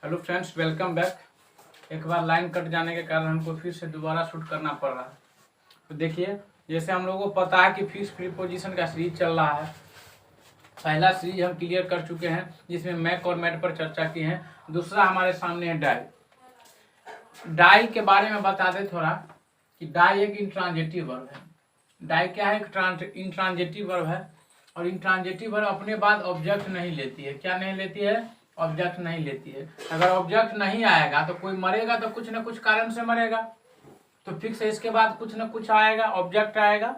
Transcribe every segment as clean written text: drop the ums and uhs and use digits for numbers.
Hello friends, welcome back. एक बार line cut जाने के कारण हमको फिर से दोबारा शूट करना पड़ रहा है। तो देखिए, जैसे हम लोगों को पता है कि फिक्स प्रीपोजिशन का सीरीज चल रहा है। पहला सीरीज हम क्लियर कर चुके हैं जिसमें मैक और मैट पर चर्चा की है। दूसरा हमारे सामने है डाई। डाई के बारे में बता दें थोड़ा कि डाई एक इंट्रांजिटिव वर्ब है। डाई क्या है? एक इंट्रांजिटिव वर्ब है और इंट्रांजिटिव वर्ब अपने बाद ऑब्जेक्ट नहीं लेती है। क्या नहीं लेती है? ऑब्जेक्ट नहीं लेती है। अगर ऑब्जेक्ट नहीं आएगा तो कोई मरेगा तो कुछ न कुछ कारण से मरेगा, तो फिक्स है इसके बाद कुछ न कुछ आएगा, ऑब्जेक्ट आएगा।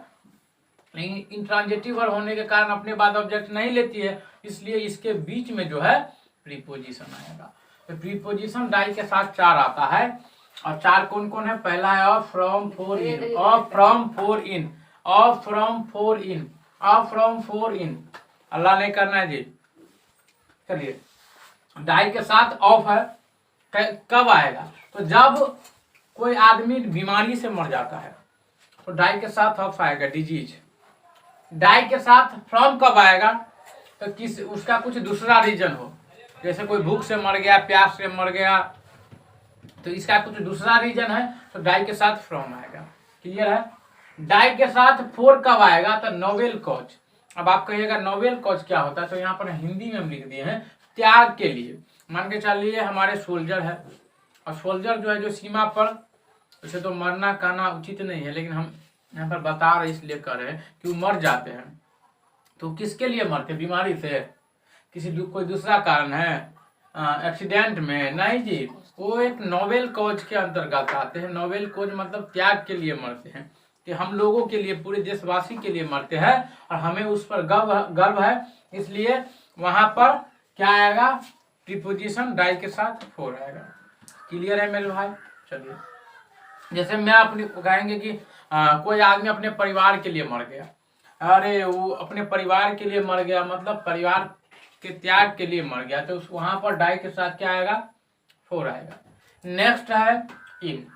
इंट्रांजिटिव वर्ब होने के कारण अपने बाद ऑब्जेक्ट नहीं लेती है, इसलिए इसके बीच में जो है प्रीपोजिशन आएगा। तो प्रीपोजिशन डाई के साथ चार आता है। और चार कौन कौन है? पहला है of, from, for, in. Of, from, for, in. Of, from, for, in. Of, from, for, in. अल्लाह नहीं करना है जी। चलिए, डाई के साथ ऑफ है। कब आएगा? तो जब कोई आदमी बीमारी से मर जाता है तो डाई के साथ ऑफ आएगा, डिजीज। डाई के साथ फ्रॉम कब आएगा? तो किस उसका कुछ दूसरा रीजन हो, जैसे कोई भूख से मर गया, प्यास से मर गया, तो इसका कुछ दूसरा रीजन है तो डाई के साथ फ्रॉम आएगा। क्लियर है? डाई के साथ फोर कब आएगा? तो नोवेल कॉज। अब आप कहिएगा नोवेल कॉज क्या होता है? तो यहाँ पर हिंदी में हम लिख दिए हैं त्याग के लिए। मान के चलिए हमारे सोल्जर है और सोल्जर जो है जो सीमा पर, उसे तो मरना कहना उचित नहीं है, लेकिन हम यहाँ पर बता रहे इसलिए कर रहे हैं कि वो मर जाते हैं। तो किसके लिए मरते? बीमारी से? कोई दूसरा कारण है? एक्सीडेंट में? नहीं जी, वो एक नोवेल कॉज के अंतर्गत आते हैं। नोवेल कॉज मतलब त्याग के लिए मरते हैं, कि हम लोगों के लिए, पूरे देशवासी के लिए मरते हैं और हमें उस पर गर्व है, इसलिए वहां पर क्या आएगा? प्रीपोजिशन डाई के साथ फोर आएगा। क्लियर है मेरे भाई? चलिए, जैसे मैं अपनी कहेंगे कि कोई आदमी अपने परिवार के लिए मर गया। अरे वो अपने परिवार के लिए मर गया मतलब परिवार के त्याग के लिए मर गया, तो वहां पर डाई के साथ क्या आएगा? फोर आएगा। नेक्स्ट है इन।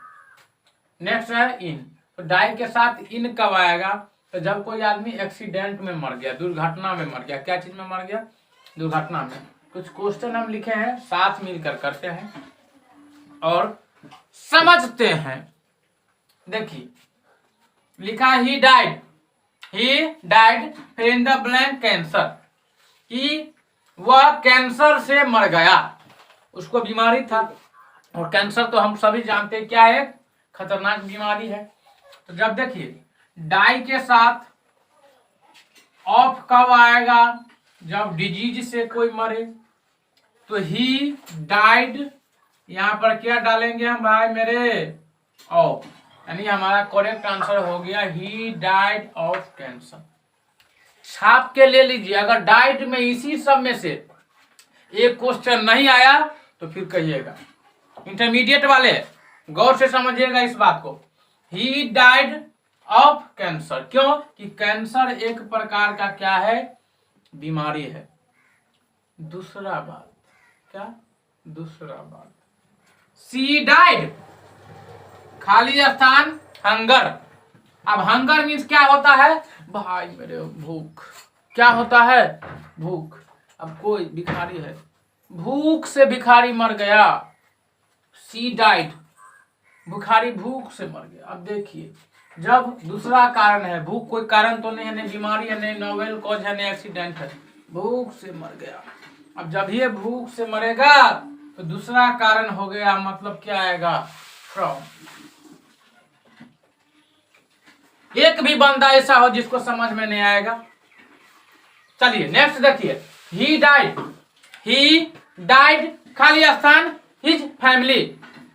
नेक्स्ट है इन। तो डाई के साथ इन कब आएगा? तो जब कोई आदमी एक्सीडेंट में मर गया, दुर्घटना में मर गया। क्या चीज में मर गया? दुर्घटना में। कुछ क्वेश्चन हम लिखे हैं, साथ मिलकर करते हैं और समझते हैं। देखिए, लिखा ही डाइड। ही डाइड फिर इन द ब्लैंक कैंसर, कि वह कैंसर से मर गया। उसको बीमारी था, और कैंसर तो हम सभी जानते हैं क्या है, खतरनाक बीमारी है। तो जब देखिए डाई के साथ ऑफ कब आएगा? जब डिजीज से कोई मरे। तो ही डाइड, यहां पर क्या डालेंगे हम भाई मेरे? ऑफ, यानी हमारा करेक्ट आंसर हो गया ही डाइड ऑफ कैंसर। छाप के ले लीजिए। अगर डाइड में इसी सब में से एक क्वेश्चन नहीं आया तो फिर कहिएगा। इंटरमीडिएट वाले गौर से समझिएगा इस बात को। He died of cancer. क्यों? कि कैंसर एक प्रकार का क्या है? बीमारी है। दूसरा बात क्या? दूसरा बात, सी डाइड, खाली स्थान, हंगर। अब हंगर मीन्स क्या होता है भाई मेरे? भूख। क्या होता है? भूख। अब कोई भिखारी है, भूख से भिखारी मर गया, सी डाइड, भिखारी भूख से मर गया। अब देखिए, जब दूसरा कारण है, भूख कोई कारण तो नहीं है, नहीं बीमारी है, नहीं नोवेल कॉज है, नहीं एक्सीडेंट है, भूख से मर गया। अब जब ये भूख से मरेगा तो दूसरा कारण हो गया, मतलब क्या आएगा? फ्रॉम। एक भी बंदा ऐसा हो जिसको समझ में नहीं आएगा? चलिए नेक्स्ट देखिए, ही डाइड। ही डाइड, खाली स्थान, हिज फैमिली।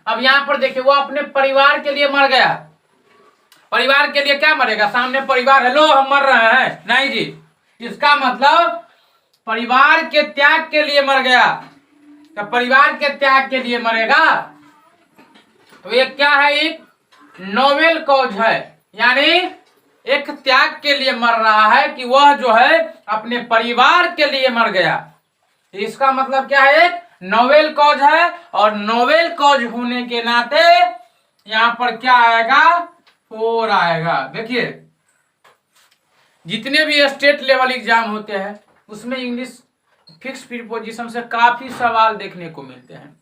अब यहां पर देखिए, वो अपने परिवार के लिए मर गया। परिवार के लिए क्या मरेगा? सामने परिवार है, लो हम मर रहे हैं, नहीं जी। इसका मतलब परिवार के त्याग के लिए मर गया। तो परिवार के त्याग के लिए मरेगा तो ये क्या है? एक नोवेल कॉज है, यानी एक त्याग के लिए मर रहा है, कि वह जो है अपने परिवार के लिए मर गया। इसका मतलब क्या है? एक नोवेल कॉज है, और नोवेल कॉज होने के नाते यहां पर क्या आएगा? फोर आएगा। देखिए, जितने भी स्टेट लेवल एग्जाम होते हैं उसमें इंग्लिश फिक्स प्रीपोजिशन से काफी सवाल देखने को मिलते हैं।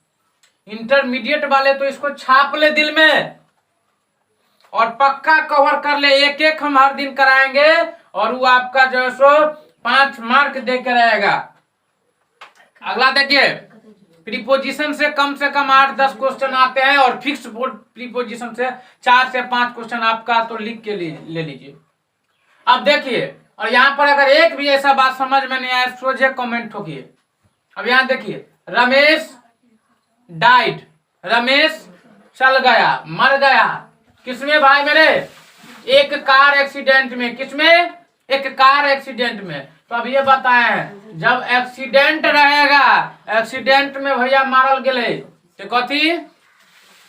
इंटरमीडिएट वाले तो इसको छाप ले दिल में और पक्का कवर कर ले। एक एक हम हर दिन कराएंगे और वो आपका जो है सो 5 मार्क दे के रहेगा। अगला देखिए, प्रीपोजिशन से कम 8-10 क्वेश्चन आते हैं और फिक्स प्रीपोजिशन से 4 से 5 क्वेश्चन आपका तो लिख के ले लीजिए। अब देखिए, और यहाँ पर अगर एक भी ऐसा बात समझ में नहीं आया सोझे कमेंट ठोकिए। अब यहाँ देखिए, रमेश डाइड, रमेश चल गया, मर गया। किसमें भाई मेरे? एक कार एक्सीडेंट में। किसमें? एक कार एक्सीडेंट में। तो अब ये बताएं, जब एक्सीडेंट रहेगा, एक्सीडेंट में भैया मारल गए तो कथी?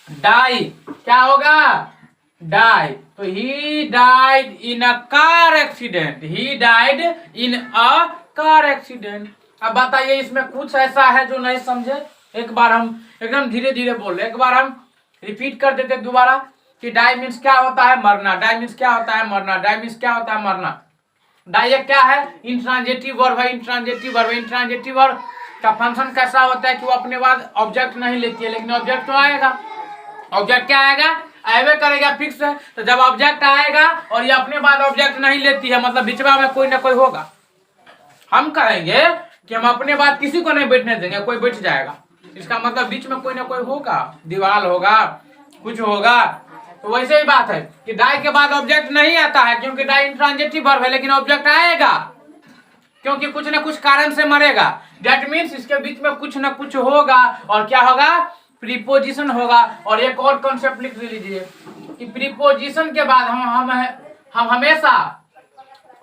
डाई। क्या होगा? डाई। तो he died in a car accident, he died in a car accident. अब बताइए, इसमें कुछ ऐसा है जो नहीं समझे? एक बार हम एकदम धीरे धीरे बोल रहे, एक बार हम रिपीट कर देते दोबारा कि डाई मीन्स क्या होता है? मरना। डाई मीन्स क्या होता है? मरना। डाई मीन्स क्या होता है? मरना। डाई क्या है? इंट्रांजेटिव वर्ब है। इंट्रांजेटिव वर्ब, इंट्रांजेटिव वर्ब का फंक्शन कैसा होता है कि वो अपने बाद ऑब्जेक्ट नहीं लेती है, लेकिन ऑब्जेक्ट तो आएगा। ऑब्जेक्ट क्या आएगा? आएगा करेगा, फिक्स है। तो जब ऑब्जेक्ट आएगा और ये अपने बाद ऑब्जेक्ट नहीं लेती है, मतलब बीच में कोई ना कोई होगा। हम कहेंगे कि हम अपने बाद किसी को नहीं बैठने देंगे, कोई बैठ जाएगा, इसका मतलब बीच में कोई ना कोई होगा, दीवार होगा, कुछ होगा। तो वैसे ही बात है कि डाई के बाद ऑब्जेक्ट नहीं आता है, क्योंकि डाई इंट्रांजिटिव वर्ब है, लेकिन ऑब्जेक्ट आएगा क्योंकि कुछ ना कुछ कारण से मरेगा। दैट मीन्स इसके बीच में कुछ ना कुछ होगा। और क्या होगा? प्रीपोजिशन होगा। और एक और कॉन्सेप्ट लिख लीजिए कि प्रीपोजिशन के बाद हम हमेशा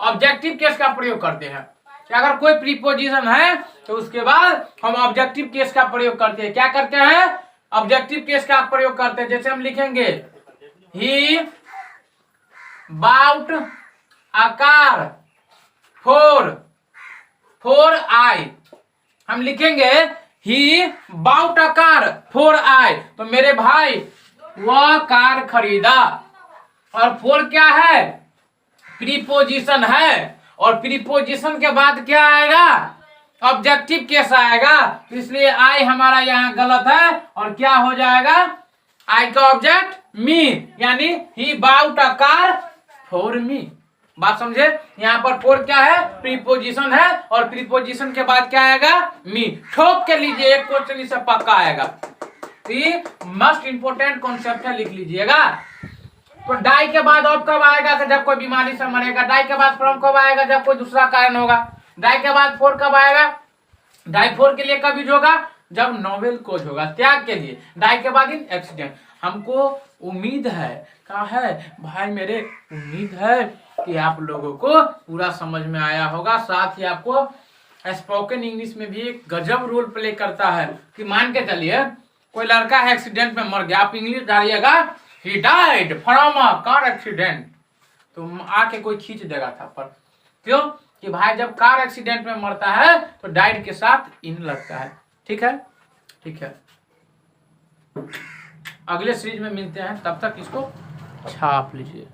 ऑब्जेक्टिव केस का प्रयोग करते हैं। कि अगर कोई प्रीपोजिशन है तो उसके बाद हम ऑब्जेक्टिव केस का प्रयोग करते हैं। क्या करते हैं? ऑब्जेक्टिव केस का प्रयोग करते हैं। जैसे हम लिखेंगे he bought a car for I. हम लिखेंगे he bought a car for I, तो मेरे भाई वह कार खरीदा। और फॉर क्या है? प्रीपोजिशन है। और प्रीपोजिशन के बाद क्या आएगा? ऑब्जेक्टिव केस आएगा। इसलिए आई हमारा यहाँ गलत है और क्या हो जाएगा? आई का ऑब्जेक्ट मी, यानी he bought a car for me. बात समझे? यहाँ पर फॉर क्या है? प्रीपोजिशन है और प्रीपोजिशन के बाद क्या आएगा? मी। ठोक के लीजिए, एक क्वेश्चन इससे पक्का आएगा। ये मस्ट इंपोर्टेंट कॉन्सेप्ट है, लिख लीजिएगा। तो डाई के बाद ऑफ कब आएगा? कि जब कोई बीमारी से मरेगा। डाई के बाद फ्रॉम कब आएगा? जब कोई दूसरा कारण होगा। डाई के बाद फोर कब आएगा? डाई फोर के लिए कब यूज होगा? जब नोवेल कोज होगा, त्याग के लिए। डाई के बाद इन एक्सीडेंट। हमको उम्मीद है, कहा है भाई मेरे, उम्मीद है कि आप लोगों को पूरा समझ में आया होगा। साथ ही आपको स्पोकन इंग्लिश में भी एक गजब रोल प्ले करता है कि मान के चलिए कोई लड़का है एक्सीडेंट में मर गया, आप इंग्लिश डालिएगा he died from a car accident, तो आके कोई खींच देगा थप्पड़। क्यों? कि भाई जब कार एक्सीडेंट में मरता है तो डाइड के साथ इन लगता है। ठीक है, ठीक है। अगले सीरीज में मिलते हैं, तब तक इसको छाप लीजिए।